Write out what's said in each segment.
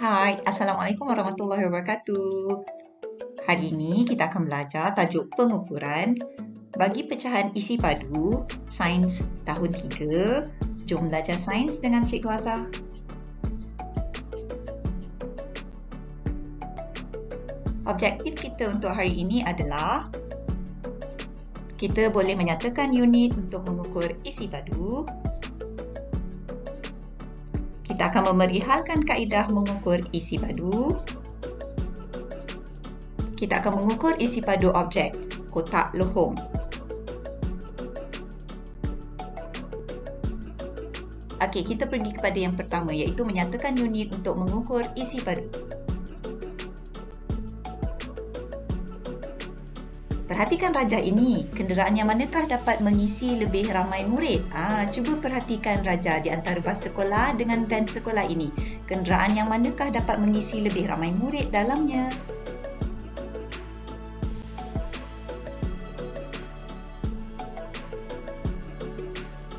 Hai, Assalamualaikum warahmatullahi wabarakatuh. Hari ini kita akan belajar tajuk pengukuran bagi pecahan isi padu Sains tahun 3. Jom belajar sains dengan Cikgu Azhar. Objektif kita untuk hari ini adalah kita boleh menyatakan unit untuk mengukur isi padu. Kita akan memerihalkan kaedah mengukur isi padu. Kita akan mengukur isi padu objek, kotak lohong. Okey, kita pergi kepada yang pertama iaitu menyatakan unit untuk mengukur isi padu. Perhatikan rajah ini, kenderaan yang manakah dapat mengisi lebih ramai murid? Cuba perhatikan rajah di antara bas sekolah dengan van sekolah ini. Kenderaan yang manakah dapat mengisi lebih ramai murid dalamnya?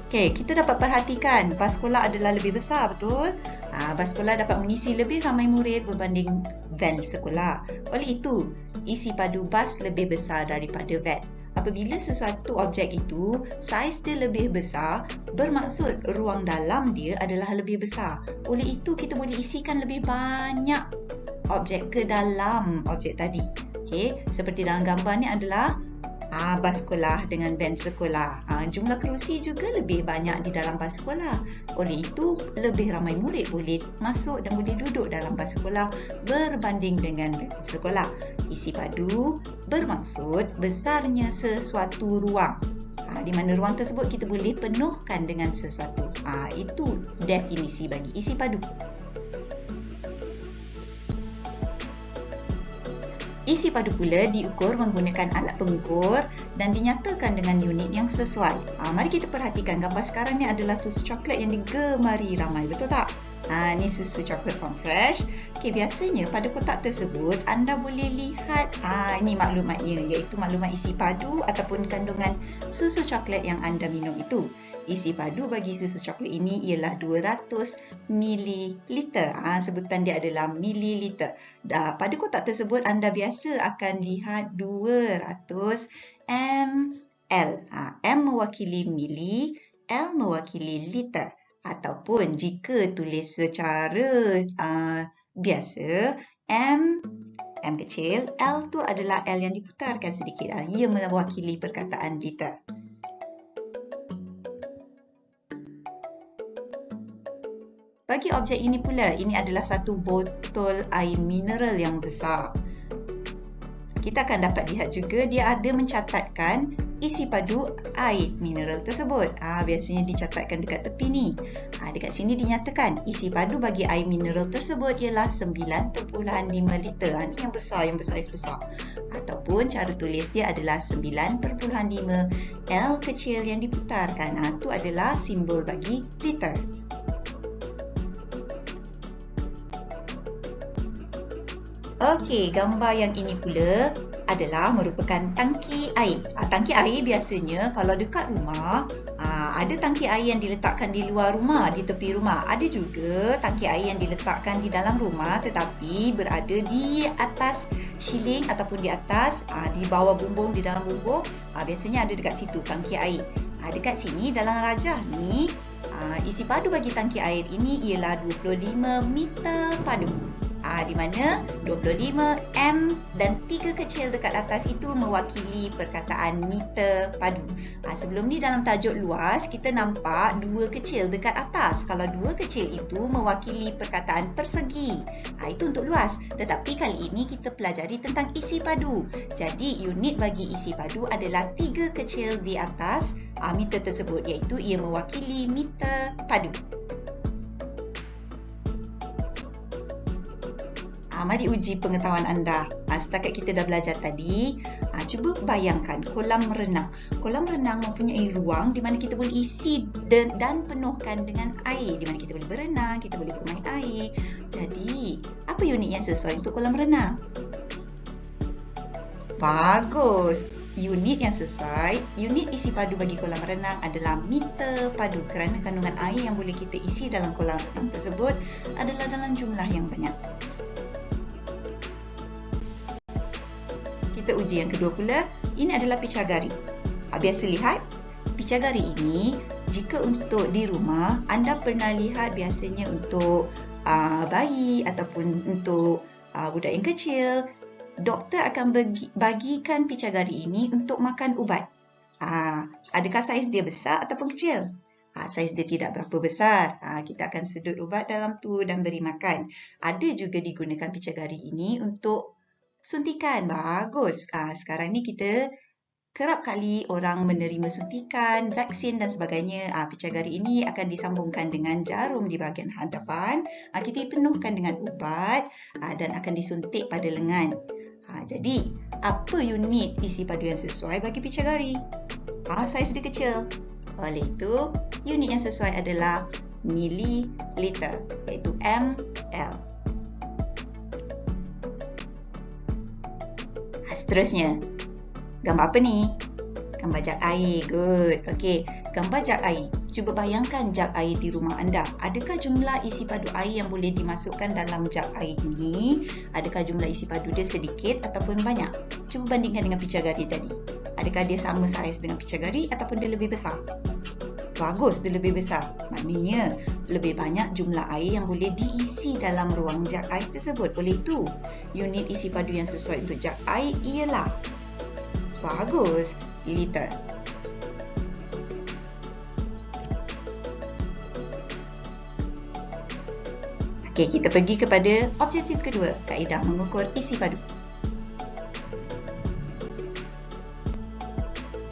Okey, kita dapat perhatikan bas sekolah adalah lebih besar, betul? Bas sekolah dapat mengisi lebih ramai murid berbanding van sekolah. Oleh itu, isi padu bas lebih besar daripada van. Apabila sesuatu objek itu saiz dia lebih besar, bermaksud ruang dalam dia adalah lebih besar. Oleh itu, kita boleh isikan lebih banyak objek ke dalam objek tadi. Okey, seperti dalam gambar ni adalah bas sekolah dengan van sekolah. Jumlah kerusi juga lebih banyak di dalam bas sekolah. Oleh itu, lebih ramai murid boleh masuk dan boleh duduk dalam bas sekolah berbanding dengan van sekolah. Isi padu bermaksud besarnya sesuatu ruang. Di mana ruang tersebut kita boleh penuhkan dengan sesuatu. Itu definisi bagi isi padu. Isi padu pula diukur menggunakan alat pengukur dan dinyatakan dengan unit yang sesuai. Mari kita perhatikan gambar sekarang ni adalah susu coklat yang digemari ramai, betul tak? Ni susu coklat Farm Fresh. Okey, biasanya pada kotak tersebut anda boleh lihat ini maklumatnya, iaitu maklumat isi padu ataupun kandungan susu coklat yang anda minum itu. Isi padu bagi susu coklat ini ialah 200 ml. Sebutan dia adalah mililiter. Pada kotak tersebut anda biasa akan lihat 200 ml. M mewakili mili, L mewakili liter. Ataupun jika tulis secara biasa, M kecil, L tu adalah L yang diputarkan sedikit. Ia mewakili perkataan liter. Bagi objek ini pula, ini adalah satu botol air mineral yang besar. Kita akan dapat lihat juga dia ada mencatatkan isi padu air mineral tersebut. Biasanya dicatatkan dekat tepi ni. Dekat sini dinyatakan isi padu bagi air mineral tersebut ialah 9.5 liter. Ini yang besar, saiz besar. Ataupun cara tulis dia adalah 9.5 L kecil yang diputarkan. Itu adalah simbol bagi liter. Okey, gambar yang ini pula adalah merupakan tangki air. Tangki air biasanya kalau dekat rumah, ada tangki air yang diletakkan di luar rumah, di tepi rumah. Ada juga tangki air yang diletakkan di dalam rumah tetapi berada di atas shieling ataupun di atas, di bawah bumbung, di dalam bumbung. Biasanya ada dekat situ tangki air. Dekat sini dalam rajah ni, isi padu bagi tangki air ini ialah 25 meter padu. Di mana 25 M dan 3 kecil dekat atas itu mewakili perkataan meter padu. Sebelum ni dalam tajuk luas kita nampak 2 kecil dekat atas. Kalau 2 kecil itu mewakili perkataan persegi. Itu untuk luas. Tetapi kali ini kita pelajari tentang isi padu. Jadi unit bagi isi padu adalah 3 kecil di atas meter tersebut, iaitu ia mewakili meter padu. Mari uji pengetahuan anda. Setakat kita dah belajar tadi, cuba bayangkan kolam renang. Kolam renang mempunyai ruang di mana kita boleh isi dan penuhkan dengan air. Di mana kita boleh berenang, kita boleh bermain air. Jadi, apa unit yang sesuai untuk kolam renang? Bagus! unit yang sesuai, unit isi padu bagi kolam renang adalah meter padu kerana kandungan air yang boleh kita isi dalam kolam renang tersebut adalah dalam jumlah yang banyak. Kita uji yang kedua pula, ini adalah picagari. Biasa lihat, picagari ini jika untuk di rumah, anda pernah lihat biasanya untuk bayi ataupun untuk budak yang kecil, doktor akan bagikan picagari ini untuk makan ubat. Adakah saiz dia besar ataupun kecil? Saiz dia tidak berapa besar. Kita akan sedut ubat dalam tu dan beri makan. Ada juga digunakan picagari ini untuk suntikan. Bagus. Sekarang ni kita kerap kali orang menerima suntikan, vaksin dan sebagainya. Picagari ini akan disambungkan dengan jarum di bahagian hadapan. Kita penuhkan dengan ubat dan akan disuntik pada lengan. Jadi, apa unit isi padu yang sesuai bagi picagari? Saiz dia kecil. Oleh itu, unit yang sesuai adalah mililiter, iaitu ml. Seterusnya, gambar apa ni? Gambar jak air. Good. Okey, gambar jak air. Cuba bayangkan jak air di rumah anda. Adakah jumlah isi padu air yang boleh dimasukkan dalam jak air ini? Adakah jumlah isi padu dia sedikit ataupun banyak? Cuba bandingkan dengan picagari tadi. Adakah dia sama saiz dengan picagari ataupun dia lebih besar? Bagus, dia lebih besar. Maknanya, lebih banyak jumlah air yang boleh diisi dalam ruang jak air tersebut. Oleh itu, unit isi padu yang sesuai untuk jak air ialah bagus, liter. Okey, kita pergi kepada objektif kedua, kaedah mengukur isi padu.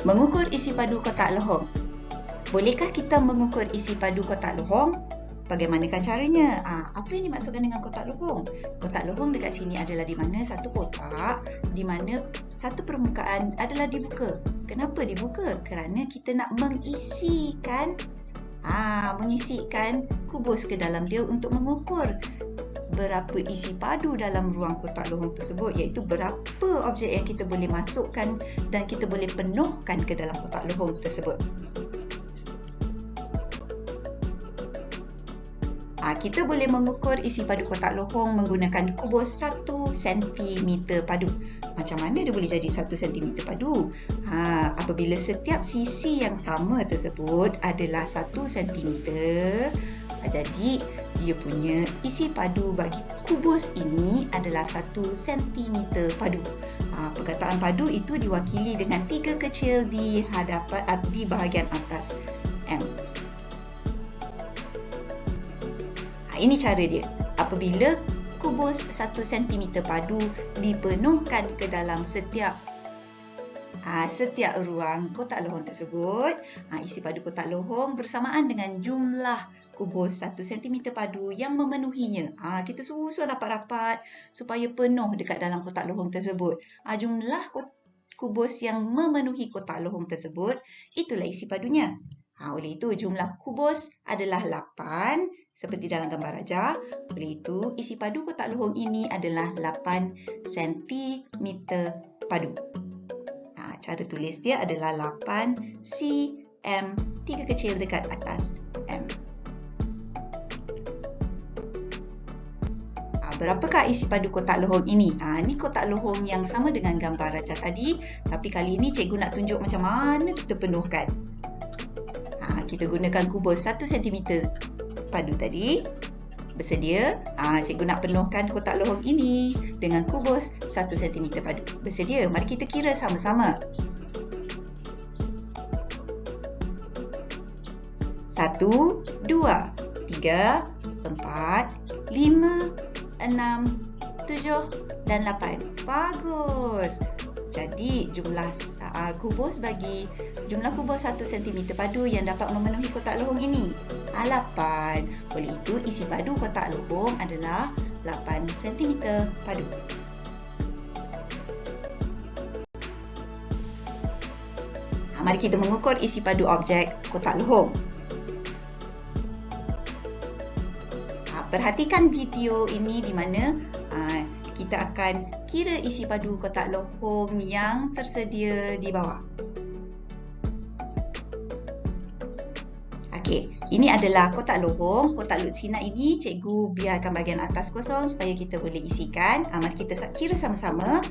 Mengukur isi padu kotak lohong. Bolehkah kita mengukur isi padu kotak lohong? Bagaimanakah caranya? Apa yang dimaksudkan dengan kotak lohong? Kotak lohong dekat sini adalah di mana satu kotak, di mana satu permukaan adalah dibuka. Kenapa dibuka? Kerana kita nak mengisikan kubus ke dalam dia untuk mengukur berapa isi padu dalam ruang kotak lohong tersebut, iaitu berapa objek yang kita boleh masukkan dan kita boleh penuhkan ke dalam kotak lohong tersebut. Kita boleh mengukur isi padu kotak lohong menggunakan kubus 1 cm padu. Macam mana dia boleh jadi 1 cm padu? Apabila setiap sisi yang sama tersebut adalah 1 cm, jadi dia punya isi padu bagi kubus ini adalah 1 cm padu. Perkataan padu itu diwakili dengan 3 kecil di bahagian atas M. Ini cara dia. Apabila kubus 1 cm padu dipenuhkan ke dalam setiap ruang kotak lohong tersebut, isi padu kotak lohong bersamaan dengan jumlah kubus 1 cm padu yang memenuhinya. Kita susun rapat-rapat supaya penuh dekat dalam kotak lohong tersebut. Jumlah kubus yang memenuhi kotak lohong tersebut, itulah isi padunya. Oleh itu, jumlah kubus adalah 8, seperti dalam gambar raja. Oleh itu, isi padu kotak lohong ini adalah 8 cm padu. Cara tulis dia adalah 8 cm, 3 kecil dekat atas M. Berapakah isi padu kotak lohong ini? Ini kotak lohong yang sama dengan gambar raja tadi, tapi kali ini cikgu nak tunjuk macam mana kita penuhkan. Kita gunakan kubus 1 cm padu tadi. Bersedia? Cikgu nak penuhkan kotak lohong ini dengan kubus 1 cm padu. Bersedia? Mari kita kira sama-sama. 1, 2, 3, 4, 5, 6, 7 dan 8. Bagus! Jadi jumlah kubus 1 cm padu yang dapat memenuhi kotak lohong ini 8. Oleh itu isi padu kotak lohong adalah 8 cm padu. Mari kita mengukur isi padu objek kotak lohong. Perhatikan video ini di mana kita akan kira isi padu kotak lohong yang tersedia di bawah. Okey, ini adalah kotak lohong. Kotak lutsina ini cikgu biarkan bahagian atas kosong supaya kita boleh isikan. Mari kita kira sama-sama.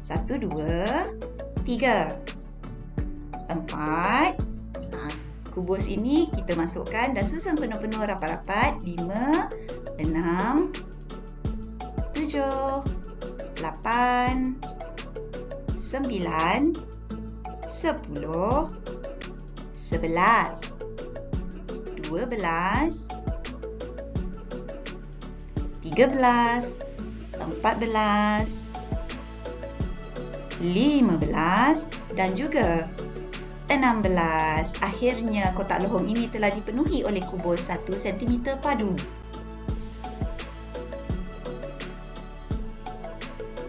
1, 2, 3, 4. Kubus ini kita masukkan dan susun penuh-penuh rapat-rapat. 5, 6, 7, 8, 9, 10, 11, 12, 13, 14, 15 dan juga 16. Akhirnya kotak lohong ini telah dipenuhi oleh kubus 1 cm padu.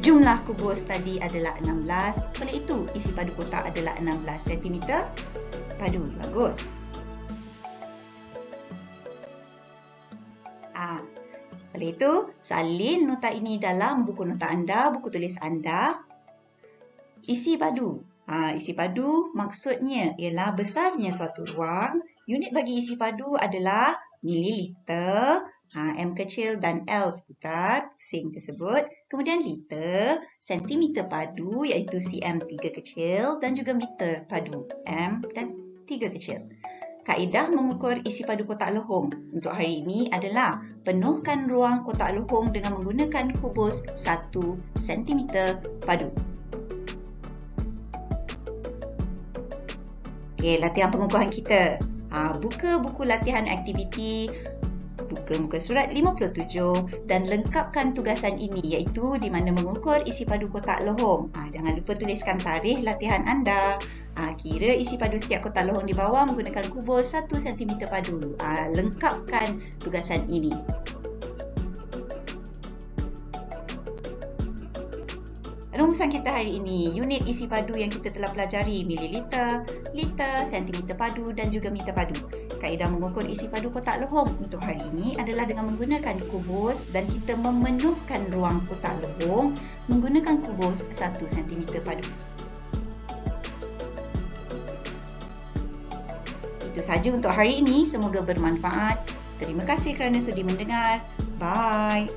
Jumlah kubus tadi adalah 16. Oleh itu, isi padu kotak adalah 16 cm padu. Bagus. Oleh itu, salin nota ini dalam buku nota anda, buku tulis anda. Isi padu. Isi padu maksudnya ialah besarnya suatu ruang. Unit bagi isi padu adalah mililiter, M kecil dan L putar, pusing tersebut. Kemudian liter, sentimeter padu iaitu cm 3 kecil dan juga meter padu, M dan 3 kecil. Kaedah mengukur isi padu kotak lohong untuk hari ini adalah penuhkan ruang kotak lohong dengan menggunakan kubus 1 cm padu. Okey, latihan pengukuhan kita. Buka buku latihan aktiviti, buka muka surat 57 dan lengkapkan tugasan ini iaitu di mana mengukur isi padu kotak lohong. Jangan lupa tuliskan tarikh latihan anda. Kira isi padu setiap kotak lohong di bawah menggunakan kubus 1 cm padu. Lengkapkan tugasan ini. Rumusan kita hari ini, unit isi padu yang kita telah pelajari mililiter, liter, sentimeter padu dan juga meter padu. Kaedah mengukur isi padu kotak lohong untuk hari ini adalah dengan menggunakan kubus dan kita memenuhkan ruang kotak lohong menggunakan kubus 1 cm padu. Itu sahaja untuk hari ini. Semoga bermanfaat. Terima kasih kerana sudi mendengar. Bye.